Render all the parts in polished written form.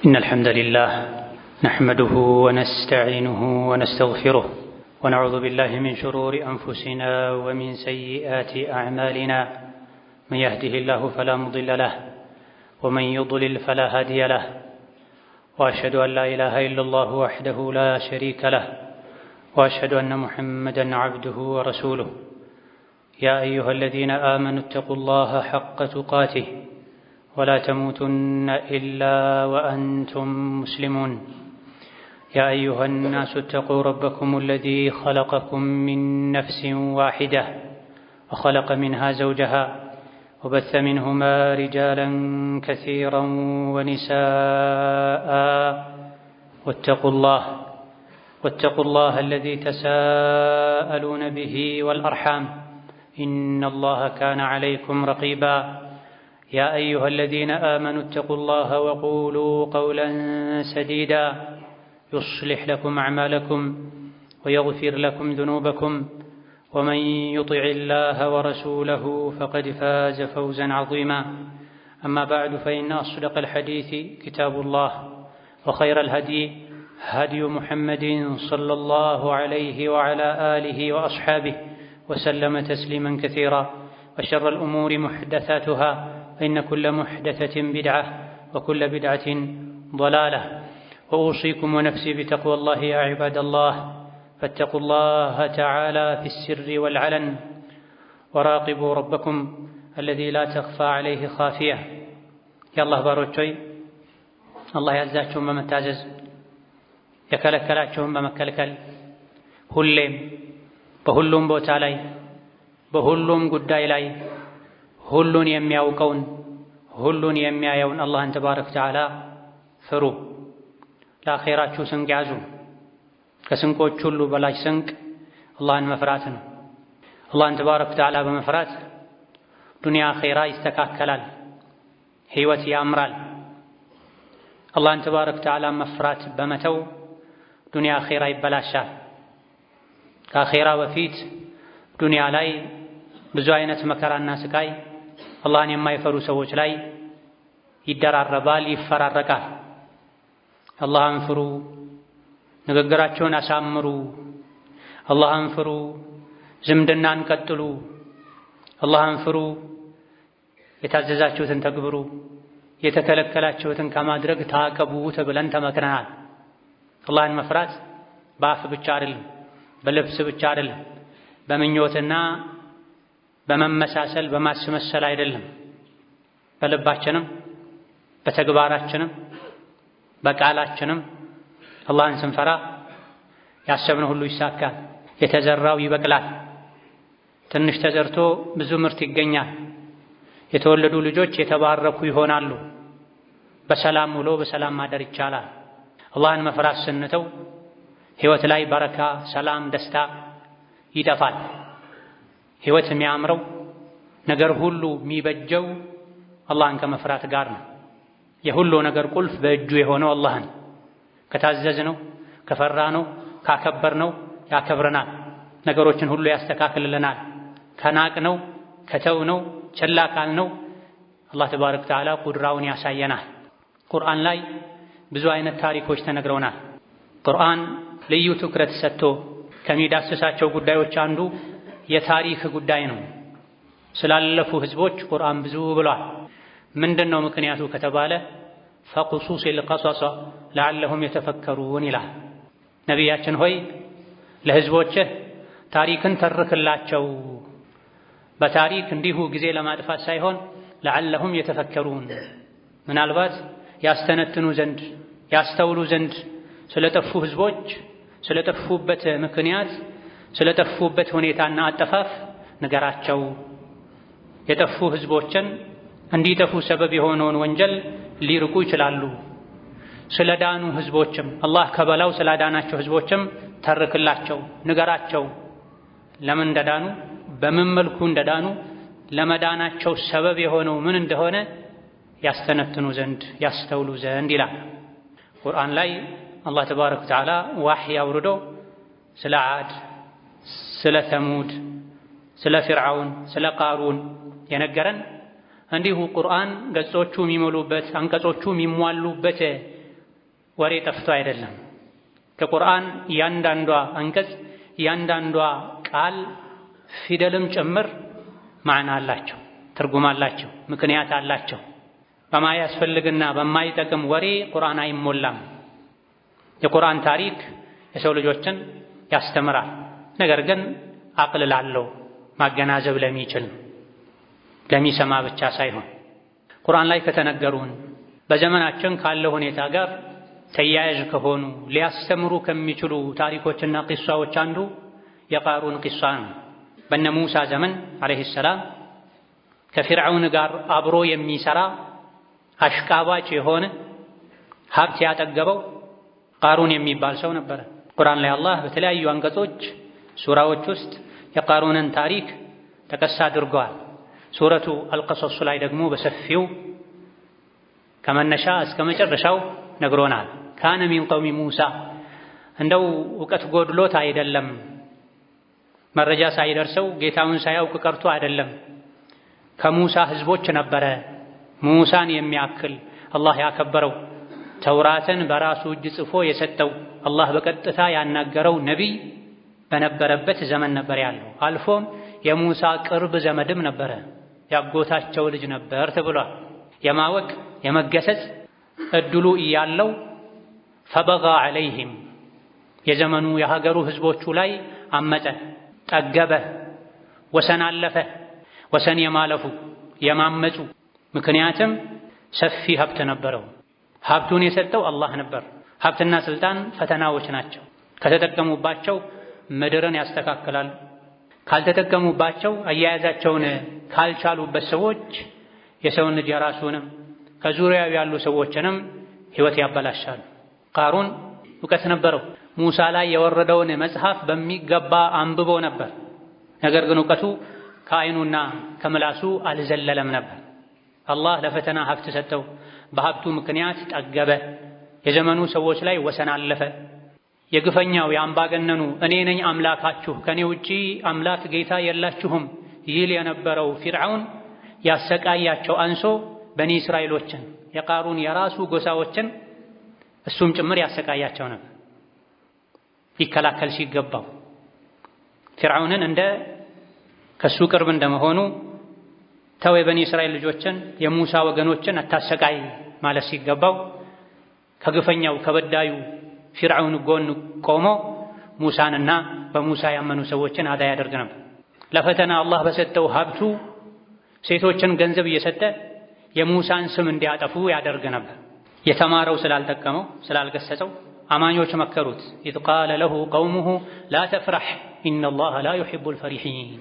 إن الحمد لله نحمده ونستعينه ونستغفره ونعوذ بالله من شرور أنفسنا ومن سيئات أعمالنا من يهده الله فلا مضل له ومن يضلل فلا هادي له وأشهد أن لا إله إلا الله وحده لا شريك له وأشهد أن محمدا عبده ورسوله يا أيها الذين آمنوا اتقوا الله حق تقاته ولا تموتن إلا وأنتم مسلمون يا أيها الناس اتقوا ربكم الذي خلقكم من نفس واحدة وخلق منها زوجها وبث منهما رجالا كثيرا ونساء واتقوا الله الذي تساءلون به والأرحام إن الله كان عليكم رقيبا يا أيها الذين آمنوا اتقوا الله وقولوا قولا سديدا يصلح لكم أعمالكم ويغفر لكم ذنوبكم ومن يطع الله ورسوله فقد فاز فوزا عظيما أما بعد فإن أصدق الحديث كتاب الله وخير الهدي هدي محمد صلى الله عليه وعلى آله وأصحابه وسلم تسليما كثيرا وشر الأمور محدثاتها فإن كل محدثة بدعة وكل بدعة ضلالة وأوصيكم ونفسي بتقوى الله يا عباد الله فاتقوا الله تعالى في السر والعلن وراقبوا ربكم الذي لا تخفى عليه خافية يا الله باروتشوي الله يعزاكم بمتعزز يكلكلاكم بمكلكل ሁሌም በሁሉም ቦታ ላይ በሁሉም ጉዳይ ላይ ሁሉን የሚያውቀውን ሁሉን የሚያየውን አላህን ተባረከ ወተዓላ ፍሩ። ለአኼራችሁ ስንቅ ያዙ። ከስንቆች ሁሉ በላይ ስንቅ አላህን መፍራት ነው። አላህን ተባረከ ወተዓላ በመፍራት ዱንያ አኼራ ይስተካከላል፣ ህይወት ያምራል። አላህን ተባረከ ወተዓላ መፍራት በመተው ዱንያ አኼራ ይበላሻል። ከአኼራ በፊት ዱንያ ላይ ብዙ አይነት መከራና ስቃይ አላህን የማይፈሩ ሰዎች ላይ ይደራረባል፣ ይፈራረቃል። አላህን ፍሩ፣ ንግግራቸውን አሳምሩ፣ አላህን ፍሩ፣ ዝምድናን ቀጥሉ፣ አላህን ፍሩ፣ የታዘዛችሁትን ተግብሩ፣ የተከለከላችሁትን ከማድረግ ታቀቡ ተብለን ተመክረናል። አላህን መፍራት በአፍ ብቻ አይደለም፣ በልብስ ብቻ አይደለም፣ በምኞትና በመመሳሰል በማስመሰል አይደለም። በልባችንም በተግባራችንም በቃላችንም አላህን ስንፈራ ያሰብነው ሁሉ ይሳካል፣ የተዘራው ይበቅላል። ትንሽ ተዘርቶ ብዙ ምርት ይገኛል። የተወለዱ ልጆች የተባረኩ ይሆናሉ። በሰላም ውሎ በሰላም ማደር ይቻላል። አላህን መፍራት ስንተው ህይወት ላይ በረካ፣ ሰላም፣ ደስታ ይጠፋል። ህይወት የሚያምረው ነገር ሁሉ የሚበጀው አላህን ከመፍራት ጋር ነው። የሁሉ ነገር ቁልፍ በእጁ የሆነው አላህን ከታዘዝነው ከፈራነው ካከበርነው ያከብረናል። ነገሮችን ሁሉ ያስተካክልልናል። ከናቅነው ከተውነው ቸላ ካልነው አላህ ተባረከ ወተዓላ ቁድራውን ያሳየናል። ቁርአን ላይ ብዙ አይነት ታሪኮች ተነግረውናል። ቁርአን ልዩ ትኩረት ሰጥቶ ከሚዳስሳቸው ጉዳዮች አንዱ የታሪክ ጉዳይ ነው። ስላለፉ ህዝቦች ቁርአን ብዙ ብሏል። ምንድነው ምክንያቱ ከተባለ ፈቁሱስ القصص لعلهم يتفكرون ይላል። ነቢያችን ሆይ ለህዝቦችህ ታሪክን ተርክላቸው፣ በታሪክ እንዲሁ ጊዜ ለማጥፋት ሳይሆን لعلهم يتفكرون ምናልባት ያስተነትኑ ዘንድ ያስተውሉ ዘንድ ስለጠፉ ህዝቦች ስለጠፉበት ምክንያት ስለጠፉበት ሁኔታና አጠፋፍ ነገራቸው። የጠፉ ህዝቦችን እንዲጠፉ ሰበብ የሆነውን ወንጀል ሊርቁ ይችላሉ። ስለዳኑ ህዝቦችም አላህ ከበላው ስላዳናቸው ህዝቦችም ተርክላቸው፣ ንገራቸው። ለምን እንደዳኑ፣ በምን መልኩ እንደዳኑ፣ ለመዳናቸው ሰበብ የሆነው ምን እንደሆነ ያስተነትኑ ዘንድ ያስተውሉ ዘንድ ይላል። ቁርአን ላይ አላህ ተባረከ ወተዓላ ዋህይ አውርዶ ስለ ዓድ፣ ስለ ተሙድ፣ ስለ ፊርዓውን፣ ስለ ቃሩን የነገረን እንዲሁ ቁርአን ገጾቹ የሚሞሉበት አንቀጾቹ የሚሟሉበት ወሬ ጠፍቶ አይደለም። ከቁርአን እያንዳንዷ አንቀጽ እያንዳንዷ ቃል ፊደልም ጭምር ማዕና አላቸው፣ ትርጉም አላቸው፣ ምክንያት አላቸው። በማያስፈልግና በማይጠቅም ወሬ ቁርአን አይሞላም። የቁርአን ታሪክ የሰው ልጆችን ያስተምራል። ነገር ግን አቅል ላለው ማገናዘብ ለሚችል ለሚሰማ ብቻ ሳይሆን ቁርአን ላይ ከተነገሩን በዘመናችን ካለው ሁኔታ ጋር ተያያዥ ከሆኑ ሊያስተምሩ ከሚችሉ ታሪኮችና ቂሷዎች አንዱ የቃሩን ቂሷ ነው። በነ ሙሳ ዘመን አለይሂ ሰላም ከፊርዓውን ጋር አብሮ የሚሰራ አሽቃባጭ የሆነ ሀብት ያጠገበው ቃሩን የሚባል ሰው ነበረ። ቁርአን ላይ አላህ በተለያዩ አንቀጾች ሱራዎች ውስጥ የቃሩንን ታሪክ ጠቀስ አድርገዋል። ሱረቱ አልቀሶስ ላይ ደግሞ በሰፊው ከመነሻ እስከ መጨረሻው ነግሮናል። ካነ ሚን ቀውሚ ሙሳ፣ እንደው እውቀት ጎድሎት አይደለም፣ መረጃ ሳይደርሰው ጌታውን ሳያውቅ ቀርቶ አይደለም። ከሙሳ ህዝቦች ነበረ ሙሳን የሚያክል አላህ ያከበረው ተውራትን በራሱ እጅ ጽፎ የሰጠው አላህ በቀጥታ ያናገረው ነቢይ በነበረበት ዘመን ነበር ያለው። አልፎም የሙሳ ቅርብ ዘመድም ነበረ፣ ያጎታቸው ልጅ ነበር ተብሏል። የማወቅ የመገሰጽ እድሉ እያለው ፈበጋ ዐለይሂም የዘመኑ የሀገሩ ህዝቦቹ ላይ አመፀ፣ ጠገበ፣ ወሰን አለፈ። ወሰን የማለፉ የማመፁ ምክንያትም ሰፊ ሀብት ነበረው። ሀብቱን የሰጠው አላህ ነበር። ሀብትና ስልጣን ፈተናዎች ናቸው። ከተጠቀሙባቸው ምድርን ያስተካክላሉ፣ ካልተጠቀሙባቸው አያያዛቸውን ካልቻሉበት ሰዎች የሰውን ልጅ የራሱንም ከዙሪያው ያሉ ሰዎችንም ህይወት ያበላሻሉ። ቃሩን እውቀት ነበረው። ሙሳ ላይ የወረደውን መጽሐፍ በሚገባ አንብቦ ነበር። ነገር ግን እውቀቱ ከአይኑና ከምላሱ አልዘለለም ነበር። አላህ ለፈተና ሀብት ሰጠው። በሀብቱ ምክንያት ጠገበ። የዘመኑ ሰዎች ላይ ወሰን አለፈ። የግፈኛው የአምባገነኑ እኔ ነኝ አምላካችሁ ከኔ ውጪ አምላክ ጌታ የላችሁም ይል የነበረው ፊርዓውን ያሰቃያቸው አንሶ በኒ እስራኤሎችን የቃሩን የራሱ ጎሳዎችን እሱም ጭምር ያሰቃያቸው ነበር። ይከላከል ሲገባው ፊርዓውንን እንደ ከሱ ቅርብ እንደመሆኑ ተው የበኒ እስራኤል ልጆችን የሙሳ ወገኖችን አታሰቃይ ማለት ሲገባው ከግፈኛው ከበዳዩ ፊርዓውን ጎን ቆሞ ሙሳንና በሙሳ ያመኑ ሰዎችን አዳ ያደርግ ነበር። ለፈተና አላህ በሰጠው ሀብቱ ሴቶችን ገንዘብ እየሰጠ የሙሳን ስም እንዲያጠፉ ያደርግ ነበር። የተማረው ስላልጠቀመው ስላልገሰጸው አማኞች መከሩት። ኢዝ ቃለ ለሁ ቀውሙሁ ላ ተፍረሕ ኢነላሃ ላ ዩሒቡል ፈሪሒን፣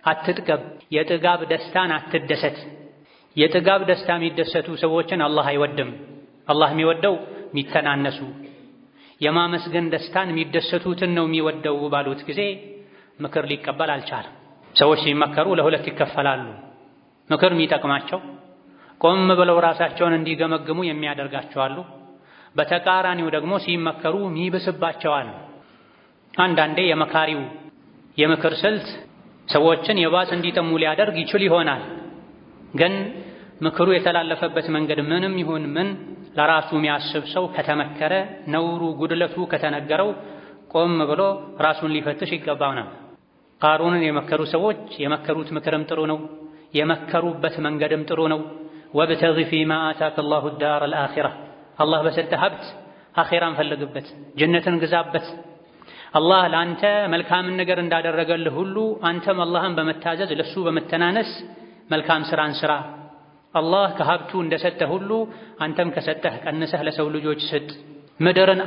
አትጥገብ፣ የጥጋብ ደስታን አትደሰት። የጥጋብ ደስታ የሚደሰቱ ሰዎችን አላህ አይወድም። አላህ የሚወደው የሚተናነሱ የማመስገን ደስታን የሚደሰቱትን ነው የሚወደው ባሉት ጊዜ ምክር ሊቀበል አልቻለም። ሰዎች ሲመከሩ ለሁለት ይከፈላሉ። ምክር የሚጠቅማቸው ቆም ብለው ራሳቸውን እንዲገመግሙ የሚያደርጋቸው አሉ። በተቃራኒው ደግሞ ሲመከሩ የሚብስባቸው አሉ። አንዳንዴ የመካሪው የምክር ስልት ሰዎችን የባስ እንዲጠሙ ሊያደርግ ይችል ይሆናል። ግን ምክሩ የተላለፈበት መንገድ ምንም ይሁን ምን ለራሱ የሚያስብ ሰው ከተመከረ ነውሩ ጉድለቱ ከተነገረው ቆም ብሎ ራሱን ሊፈትሽ ይገባው ነው። ቃሩንን የመከሩ ሰዎች የመከሩት ምክርም ጥሩ ነው፣ የመከሩበት መንገድም ጥሩ ነው። ወብተጊ ፊማ አታከ አላሁ ዳር አልአኺራ፣ አላህ በሰጠህ ሀብት አኺራን ፈልግበት፣ ጀነትን ግዛበት። አላህ ለአንተ መልካምን ነገር እንዳደረገልህ ሁሉ አንተም አላህን በመታዘዝ ለሱ በመተናነስ መልካም ስራን ስራ። አላህ ከሀብቱ እንደሰጠህ ሁሉ አንተም ከሰጠህ ቀንሰህ ለሰው ልጆች ስጥ። ምድርን